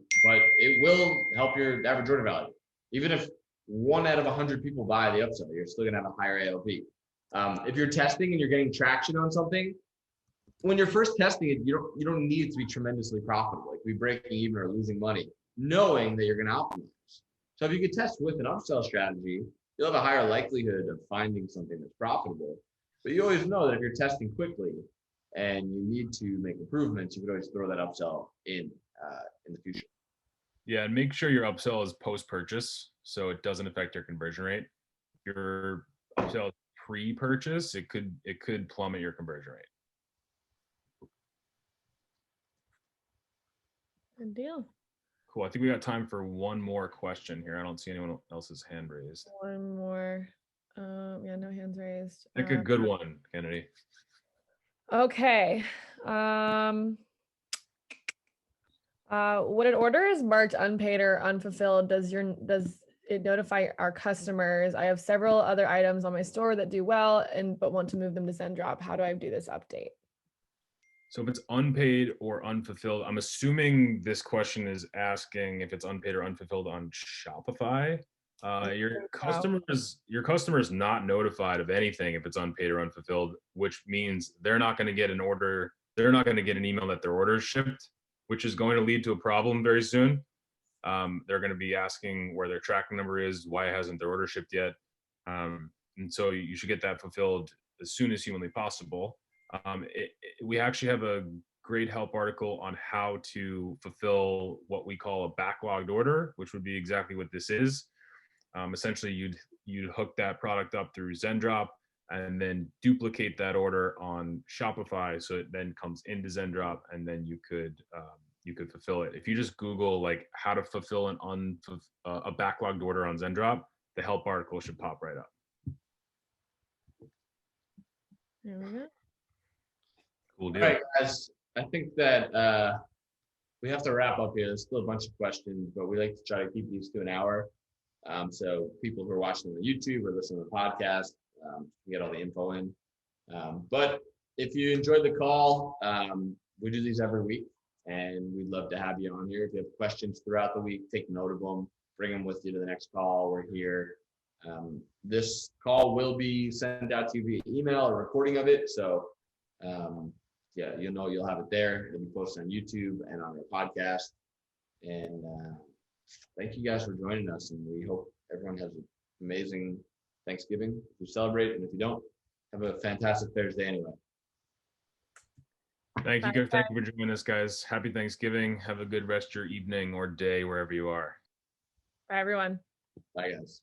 Speaker 1: it will help your average order value. Even if 1 out of 100 people buy the upsell, you're still going to have a higher AOV. If you're testing and you're getting traction on something, when you're first testing it, you don't need it to be tremendously profitable, like be breaking even or losing money, knowing that you're going to optimize. So if you could test with an upsell strategy, you'll have a higher likelihood of finding something that's profitable. But you always know that if you're testing quickly and you need to make improvements, you can always throw that upsell in the future.
Speaker 3: Yeah, and make sure your upsell is post-purchase, so it doesn't affect your conversion rate. If your upsell is pre-purchase, it could plummet your conversion rate.
Speaker 2: Good deal.
Speaker 3: Cool. I think we got time for one more question here. I don't see anyone else's hand raised.
Speaker 2: One more. Yeah, no hands raised.
Speaker 3: Pick a good one, Kennedy.
Speaker 2: Okay. When an order is marked unpaid or unfulfilled, does it notify our customers? I have several other items on my store that do well but want to move them to Zendrop. How do I do this update?
Speaker 3: So if it's unpaid or unfulfilled, I'm assuming this question is asking if it's unpaid or unfulfilled on Shopify. Your customer is not notified of anything if it's unpaid or unfulfilled, which means they're not going to get an order. They're not going to get an email that their order is shipped, which is going to lead to a problem very soon. They're going to be asking where their tracking number is, why hasn't their order shipped yet. And so you should get that fulfilled as soon as humanly possible. We actually have a great help article on how to fulfill what we call a backlogged order, which would be exactly what this is. Essentially, you'd hook that product up through Zendrop and then duplicate that order on Shopify, so it then comes into Zendrop, and then you could fulfill it. If you just Google like how to fulfill a backlogged order on Zendrop, the help article should pop right up.
Speaker 2: There we go.
Speaker 3: Cool deal.
Speaker 1: All right, guys. I think that we have to wrap up here. There's still a bunch of questions, but we like to try to keep these to an hour. So people who are watching on YouTube or listening to the podcast, can get all the info in. But if you enjoyed the call, we do these every week, and we'd love to have you on here. If you have questions throughout the week, take note of them, bring them with you to the next call. We're here. This call will be sent out to you via email, a recording of it. So yeah, you'll have it there. It'll be posted on YouTube and on our podcast. And thank you guys for joining us. And we hope everyone has an amazing Thanksgiving if you celebrate. And if you don't, have a fantastic Thursday anyway.
Speaker 3: Thank you for joining us, guys. Happy Thanksgiving. Have a good rest of your evening or day wherever you are.
Speaker 2: Bye, everyone.
Speaker 1: Bye, guys.